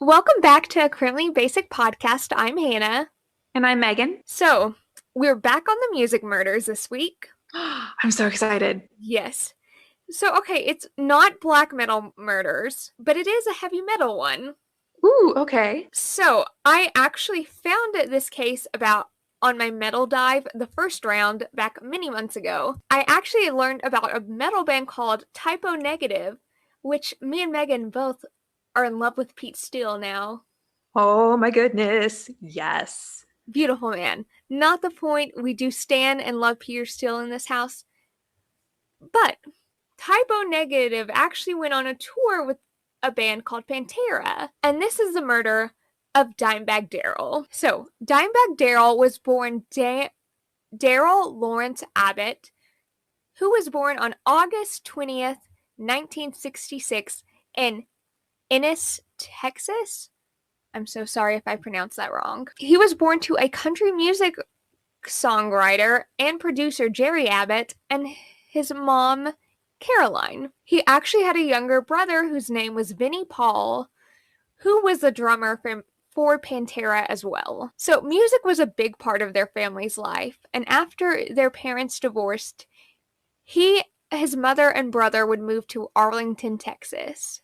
Welcome back to a Currently Basic Podcast. I'm Hannah. And I'm Megan. So, we're back on the music murders this week. I'm so excited. Yes. So, okay, it's not black metal murders, but it is a heavy metal one. Ooh, okay. So, I actually found this case about on my metal dive, the first round, back many months ago. I actually learned about a metal band called Typo Negative, which me and Megan both are in love with Pete Steele now. Oh my goodness. Yes. Beautiful man. Not the point. We do stand and love Peter Steele in this house. But Typo Negative actually went on a tour with a band called Pantera. And this is the murder of Dimebag Darrell. So, Dimebag Darrell was born Darrell Lawrence Abbott, who was born on August 20th, 1966 in Ennis, Texas. I'm so sorry if I pronounced that wrong. He was born to a country music songwriter and producer Jerry Abbott and his mom Caroline. He actually had a younger brother whose name was Vinnie Paul, who was the drummer for Pantera as well. So music was a big part of their family's life, and after their parents divorced, his mother and brother would move to Arlington, Texas.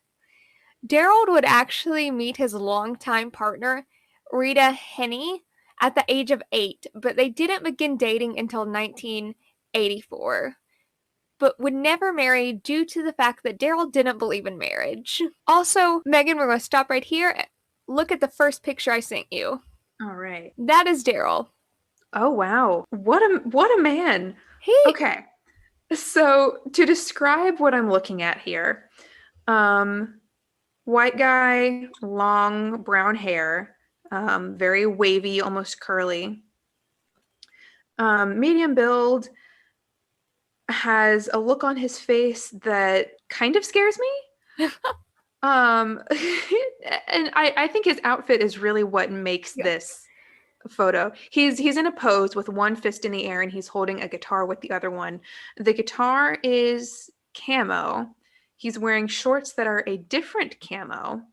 Darrell would actually meet his longtime partner, Rita Henney, at the age of 8, but they didn't begin dating until 1984, but would never marry due to the fact that Darrell didn't believe in marriage. Also, Megan, we're going to stop right here. Look at the first picture I sent you. All right. That is Darrell. Oh wow. What a man. He Okay. So to describe what I'm looking at here, white guy, long brown hair, very wavy, almost curly. Medium build, has a look on his face that kind of scares me. And I think his outfit is really what makes this photo. He's in a pose with one fist in the air and he's holding a guitar with the other one. The guitar is camo. He's wearing shorts that are a different camo.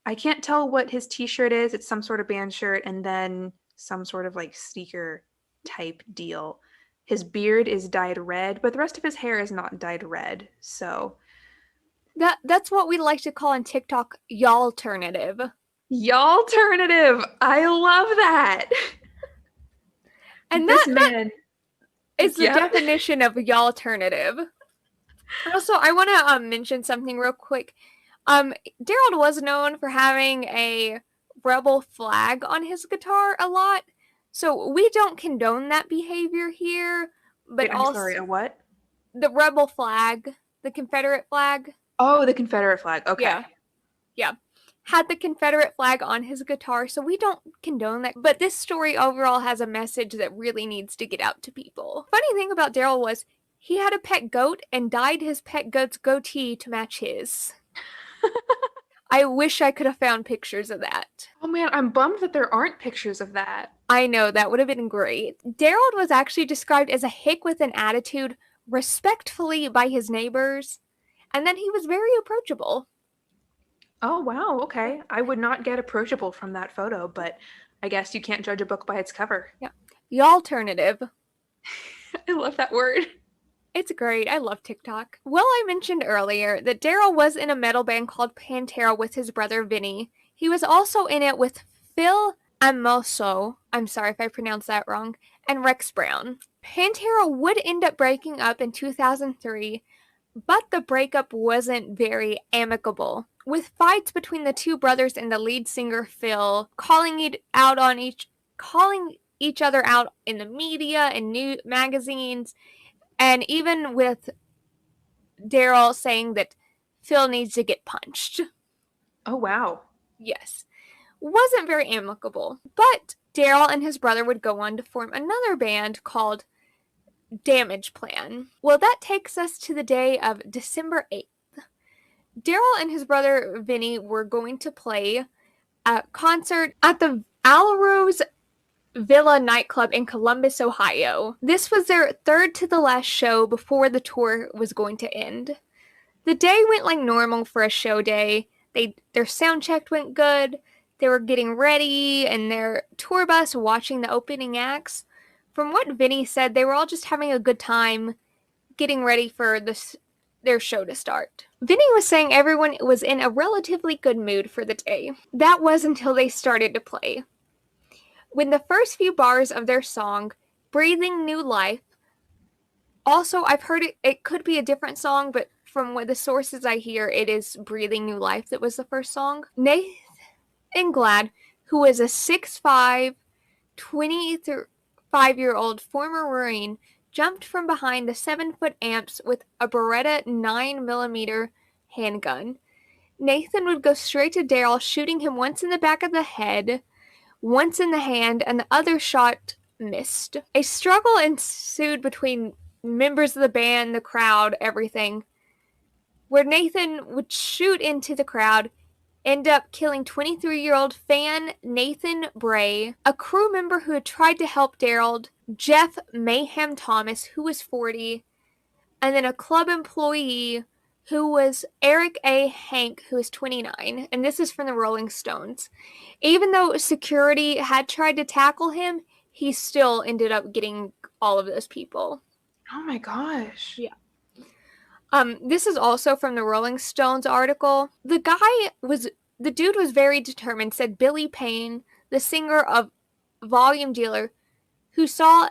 I can't tell what his t-shirt is. It's some sort of band shirt and then some sort of like sneaker type deal. His beard is dyed red, but the rest of his hair is not dyed red. So that's what we like to call on TikTok y'alternative. Y'alternative. I love that. And this man is the definition of y'alternative. Also, I want to mention something real quick. Darrell was known for having a rebel flag on his guitar a lot, so we don't condone that behavior here. But Wait, I'm sorry, a what? The rebel flag, the Confederate flag. Oh, the Confederate flag. Okay. Yeah. Had the Confederate flag on his guitar, so we don't condone that. But this story overall has a message that really needs to get out to people. Funny thing about Darrell was he had a pet goat and dyed his pet goat's goatee to match his. I wish I could have found pictures of that. Oh man, I'm bummed that there aren't pictures of that. I know, that would have been great. Darrell was actually described as a hick with an attitude, respectfully by his neighbors, and then he was very approachable. Oh wow, okay. I would not get approachable from that photo, but I guess you can't judge a book by its cover. Yeah. Y'alternative. I love that word. It's great. I love TikTok. Well, I mentioned earlier that Darrell was in a metal band called Pantera with his brother Vinny. He was also in it with Phil Amoso, I'm sorry if I pronounced that wrong, and Rex Brown. Pantera would end up breaking up in 2003, but the breakup wasn't very amicable, with fights between the two brothers and the lead singer Phil calling each other out in the media and new magazines, and even with Darrell saying that Phil needs to get punched. Oh wow. Yes. Wasn't very amicable, but Darrell and his brother would go on to form another band called Damage Plan. Well, that takes us to the day of December 8th. Darrell and his brother Vinny were going to play a concert at the Alrose Villa Nightclub in Columbus, Ohio. This was their third to the last show before the tour was going to end. The day went like normal for a show day. Their sound check went good. They were getting ready in their tour bus watching the opening acts. From what Vinny said, they were all just having a good time getting ready for their show to start. Vinny was saying everyone was in a relatively good mood for the day. That was until they started to play. When the first few bars of their song, Breathing New Life, also I've heard it could be a different song, but from what the sources I hear, it is Breathing New Life that was the first song. Nathan Glad, who is a 6'5", 25-year-old former Marine, jumped from behind the 7-foot amps with a Beretta 9mm handgun. Nathan would go straight to Darrell, shooting him once in the back of the head, once in the hand, and the other shot missed. A struggle ensued between members of the band, the crowd, everything, where Nathan would shoot into the crowd, end up killing 23-year-old fan Nathan Bray, a crew member who had tried to help Darrell, Jeff Mayhem Thomas, who was 40, and then a club employee who was Eric A. Hank, who was 29. And this is from the Rolling Stones. Even though security had tried to tackle him, he still ended up getting all of those people. Oh my gosh. Yeah. This is also from the Rolling Stones article. The dude was very determined, said Billy Payne, the singer of Volume Dealer, who saw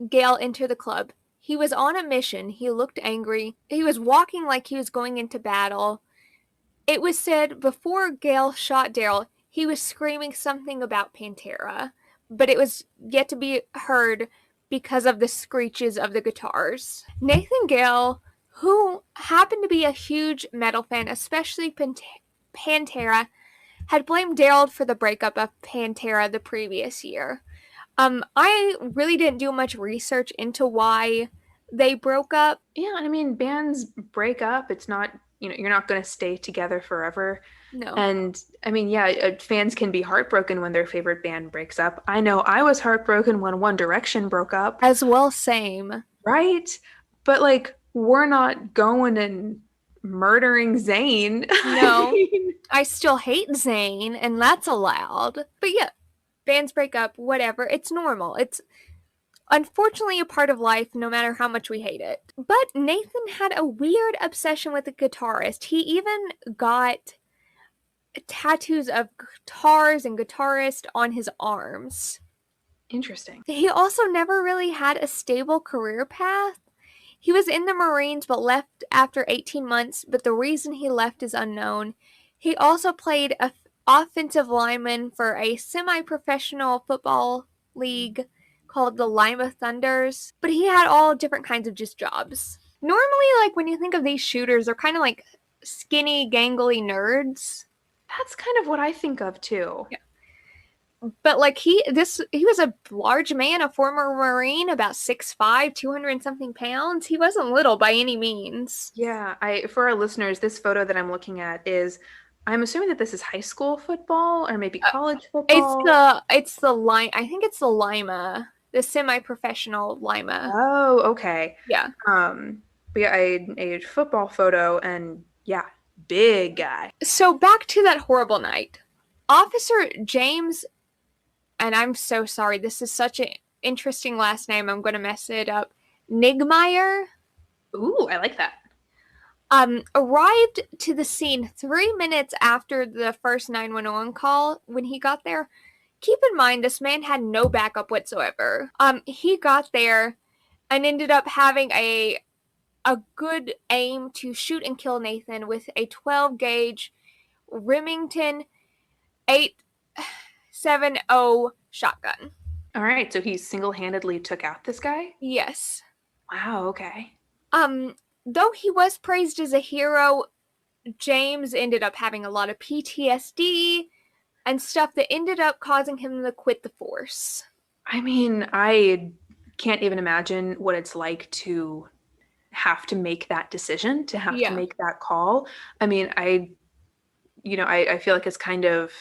Gale enter the club. He was on a mission. He looked angry. He was walking like he was going into battle. It was said before Gale shot Darrell, he was screaming something about Pantera, but it was yet to be heard because of the screeches of the guitars. Nathan Gale, who happened to be a huge metal fan, especially Pantera, had blamed Darrell for the breakup of Pantera the previous year. I really didn't do much research into why they broke up. Yeah, I mean, bands break up. It's not, you're not going to stay together forever. No. And I mean, yeah, fans can be heartbroken when their favorite band breaks up. I know I was heartbroken when One Direction broke up, As well, same. right? But like, we're not going and murdering Zayn. I No. mean, I still hate Zayn, and that's allowed. But yeah, bands break up, whatever. It's normal. It's unfortunately a part of life, no matter how much we hate it. But Nathan had a weird obsession with the guitarist. He even got tattoos of guitars and guitarists on his arms. interesting. He also never really had a stable career path. He was in the Marines but left after 18 months, but the reason he left is unknown. He also played an offensive lineman for a semi-professional football league called the Lima Thunders, but he had all different kinds of just jobs. Normally, like when you think of these shooters, they're kind of like skinny, gangly nerds. That's kind of what I think of too. Yeah. But like he was a large man, a former Marine, about 6'5", 200 and something pounds. He wasn't little by any means. Yeah, for our listeners, this photo that I'm looking at is, I'm assuming that this is high school football or maybe college football. It's the I think it's the Lima, the semi-professional Lima. Oh, okay. Yeah. But yeah, a football photo and yeah, big guy. So back to that horrible night. Officer James, and I'm so sorry, this is such an interesting last name, I'm going to mess it up. Nigmeyer. Ooh, I like that. Arrived to the scene 3 minutes after the first 911 call. When he got there, keep in mind this man had no backup whatsoever. He got there and ended up having a good aim to shoot and kill Nathan with a 12 gauge Remington 870 shotgun. All right, so he single-handedly took out this guy? Yes. Wow, okay. Though he was praised as a hero, James ended up having a lot of PTSD and stuff that ended up causing him to quit the force. I mean, I can't even imagine what it's like to have to make that decision, to have to make that call. I mean, I feel like it's kind of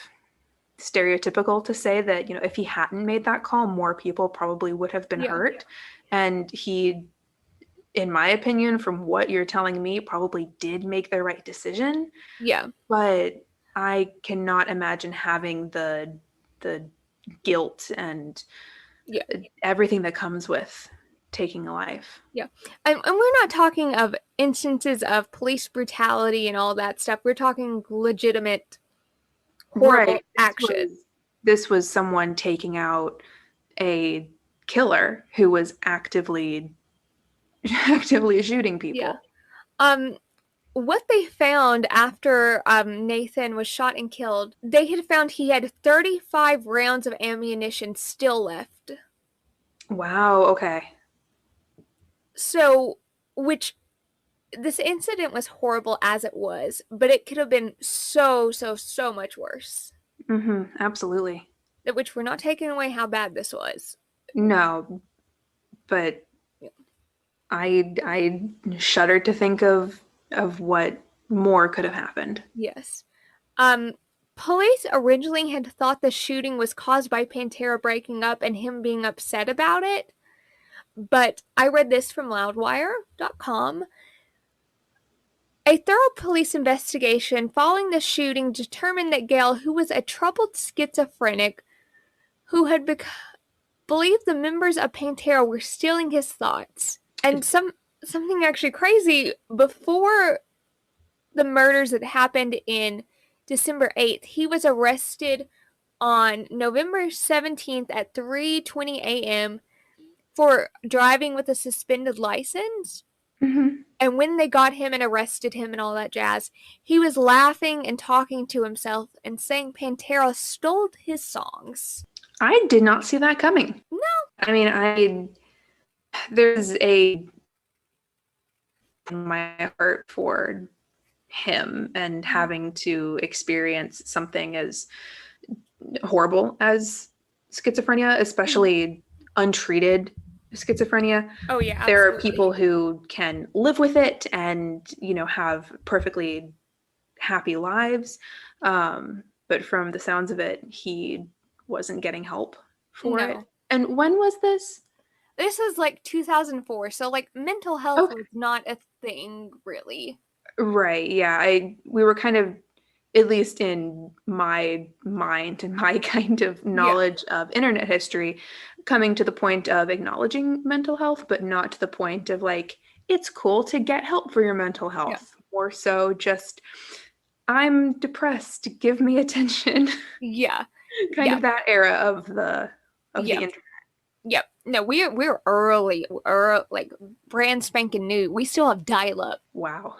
stereotypical to say that, if he hadn't made that call, more people probably would have been hurt. And he, in my opinion, from what you're telling me, probably did make the right decision. Yeah. But I cannot imagine having the guilt and Yeah. everything that comes with taking a life. Yeah. And we're not talking of instances of police brutality and all that stuff. We're talking legitimate, horrible Right. action. This was someone taking out a killer who was actively actively shooting Yeah. people. Um, what they found after Nathan was shot and killed, they had found he had 35 rounds of ammunition still left. Wow, okay. So, which this incident was horrible as it was, but it could have been so, so, so much worse. Absolutely. Which we're not taking away how bad this was. No, but I shudder to think of what more could have happened. Yes. Um, Police originally had thought the shooting was caused by Pantera breaking up and him being upset about it, but I read this from loudwire.com. A thorough police investigation following the shooting determined that Gale, who was a troubled schizophrenic who had believed the members of Pantera were stealing his thoughts. And something actually crazy, before the murders that happened in December 8th, he was arrested on November 17th at 3:20 a.m. for driving with a suspended license. hmm And when they got him and arrested him and all that jazz, he was laughing and talking to himself and saying Pantera stole his songs. I did not see that coming. No. I mean, I there's a in my heart for him and having to experience something as horrible as schizophrenia, especially untreated schizophrenia. Oh yeah, There are absolutely. people who can live with it and, have perfectly happy lives. But from the sounds of it, he wasn't getting help for it. No. And when was this? This was like 2004, so like mental health Okay. was not a thing really. Right. Yeah. We were kind of, at least in my mind and my kind of Yeah. knowledge of internet history, coming to the point of acknowledging mental health, but not to the point of like, it's cool to get help for your mental Yeah. health. More so just, I'm depressed, give me attention. Yeah. Kind Yeah. of that era of the Yeah. internet. Yep. No, we're early, like brand spanking new. We still have dial up. Wow.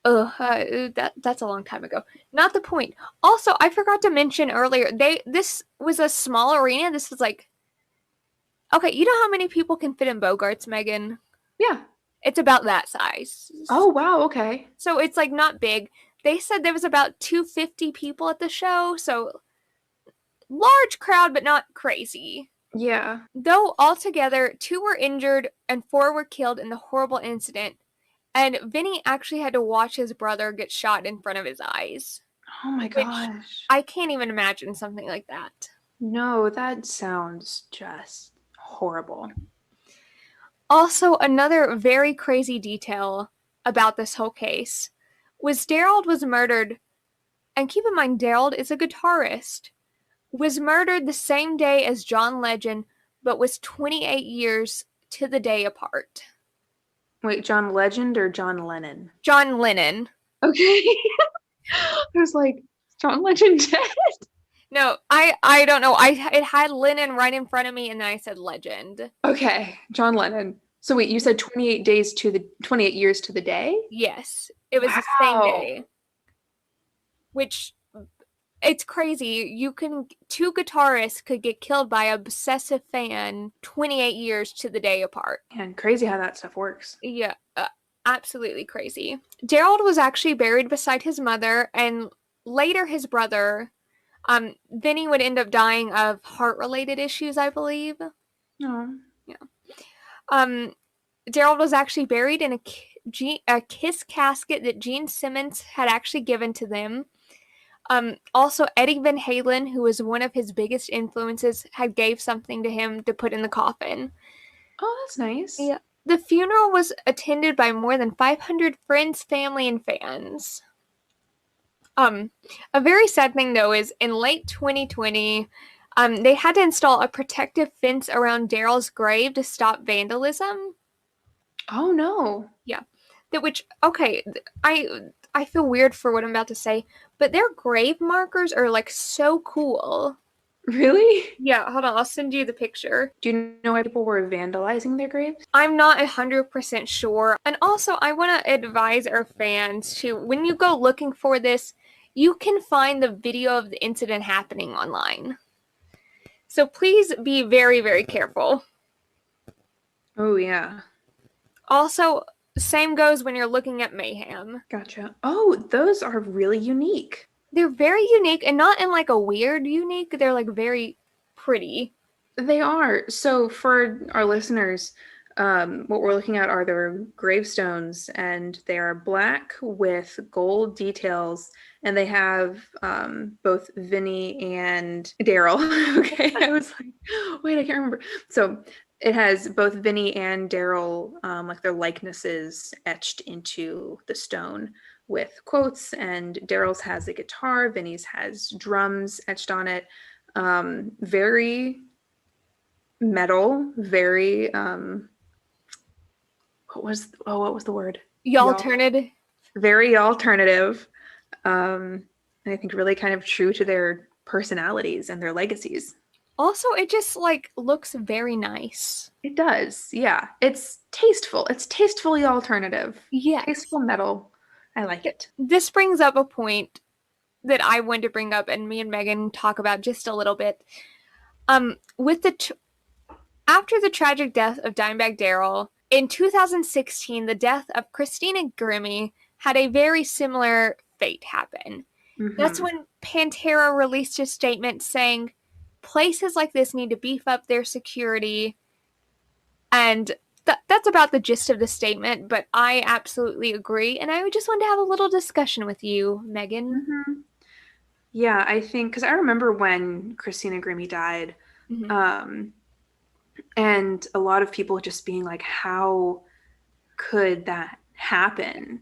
That's a long time ago. Not the point. Also, I forgot to mention earlier, this was a small arena. This was like, okay, you know how many people can fit in Bogarts, Megan? Yeah. It's about that size. Oh, wow. Okay. So it's like not big. They said there was about 250 people at the show, so large crowd, but not crazy. Yeah. Though altogether, 2 were injured and 4 were killed in the horrible incident, and Vinny actually had to watch his brother get shot in front of his eyes, Oh my which gosh. I can't even imagine something like that. No, that sounds just horrible. Also, another very crazy detail about this whole case was Darrell was murdered, and keep in mind, Darrell is a guitarist, was murdered the same day as John Legend, but was 28 years to the day apart. Wait, John Legend or John Lennon? John Lennon. Okay. I was like, is John Legend dead? No, I don't know. It had Lennon right in front of me, and then I said Legend. Okay, John Lennon. So wait, you said 28 years to the day? Yes, it was the same Wow. day. Which it's crazy. You can 2 guitarists could get killed by an obsessive fan 28 years to the day apart. And crazy how that stuff works. Yeah, absolutely crazy. Gerald was actually buried beside his mother, and later his brother. Vinny would end up dying of heart-related issues, I believe. Oh. Yeah. Um, Gerald was actually buried in a kiss casket that Gene Simmons had actually given to them. Also, Eddie Van Halen, who was one of his biggest influences, had gave something to him to put in the coffin. Oh, that's nice. Yeah. The funeral was attended by more than 500 friends, family, and fans. Um, a very sad thing though is in late 2020, they had to install a protective fence around Darrell's grave to stop vandalism. Oh no. Yeah. That which okay, I feel weird for what I'm about to say, but their grave markers are like so cool. Really? Yeah, hold on, I'll send you the picture. Do you know why people were vandalizing their graves? I'm not 100% sure. And also, I want to advise our fans to, when you go looking for this, you can find the video of the incident happening online. So please be very, very careful. Oh yeah. Also, same goes when you're looking at mayhem. Gotcha. Oh, those are really unique. They're very unique and not in like a weird unique, they're like very pretty. They are. So for our listeners, what we're looking at are their gravestones, and they are black with gold details, and they have both Vinny and Daryl. Okay, I was like, wait, I can't remember. So it has both Vinny and Daryl, like their likenesses etched into the stone with quotes, and Daryl's has a guitar, Vinny's has drums etched on it. Very metal, very what was the word? Y'all turn it. Very alternative. And I think really kind of true to their personalities and their legacies. Also, it just like looks very nice. It does, yeah. It's tasteful. It's tastefully alternative. Yes. Tasteful metal. I like it. This brings up a point that I wanted to bring up and me and Megan talk about just a little bit. With the after the tragic death of Dimebag Darrell, in 2016, the death of Christina Grimmie had a very similar fate happen. That's Mm-hmm. when Pantera released a statement saying places like this need to beef up their security. And that's about the gist of the statement, but I absolutely agree. And I just wanted to have a little discussion with you, Megan. Mm-hmm. Yeah, I think because I remember when Christina Grimmie died, Mm-hmm. um, and a lot of people just being like, how could that happen?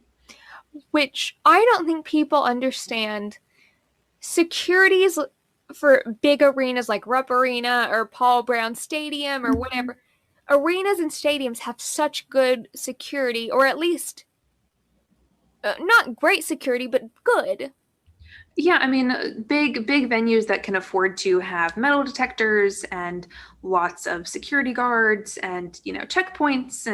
Which I don't think people understand. Securities for big arenas like Rupp Arena or Paul Brown Stadium or Mhm. whatever, arenas and stadiums have such good security, or at least not great security, but good. Yeah, I mean, big venues that can afford to have metal detectors and lots of security guards and, checkpoints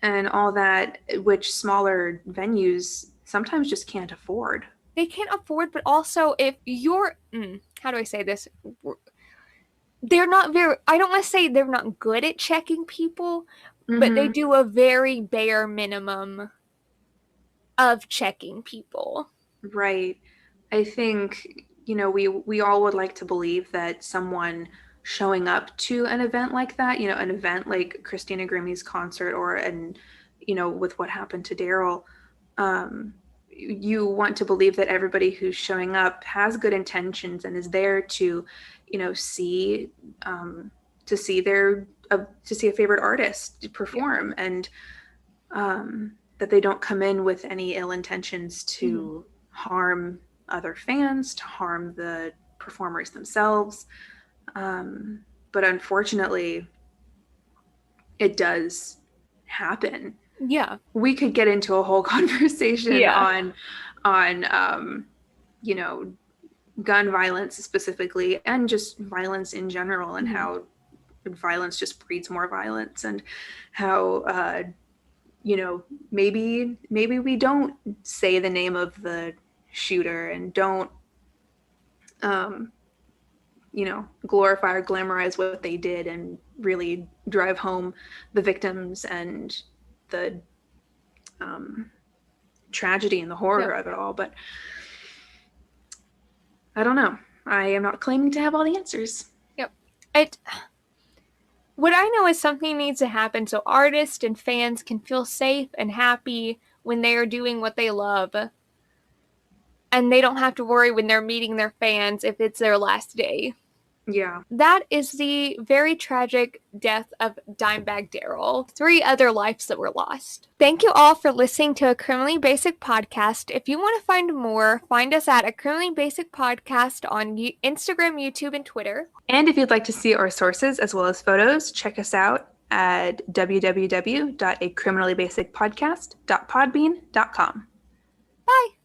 and all that, which smaller venues sometimes just can't afford. They can't afford, but also if you're, how do I say this? They're not very, I don't want to say they're not good at checking people, but they Hmm. do a very bare minimum of checking people. Right. I think, we all would like to believe that someone showing up to an event like that, an event like Christina Grimmie's concert or with what happened to Daryl, um, you want to believe that everybody who's showing up has good intentions and is there to, see to see a favorite artist Yeah. perform, and that they don't come in with any ill intentions Mm-hmm. to harm other fans, to harm the performers themselves. But unfortunately, it does happen. Yeah. We could get into a whole conversation Yeah. on you know gun violence specifically, and just violence in general, and Mm-hmm. how violence just breeds more violence, and how you know maybe we don't say the name of the shooter and don't um glorify or glamorize what they did, and really drive home the victims and the um tragedy and the horror Yep. of it all. But I don't know, I am not claiming to have all the answers. Yep. It what I know is something needs to happen so artists and fans can feel safe and happy when they are doing what they love. And they don't have to worry when they're meeting their fans if it's their last day. Yeah. That is the very tragic death of Dimebag Darrell. 3 other lives that were lost. Thank you all for listening to a Criminally Basic podcast. If you want to find more, find us at a Criminally Basic podcast on Instagram, YouTube, and Twitter. And if you'd like to see our sources as well as photos, check us out at www.acriminallybasicpodcast.podbean.com. Bye.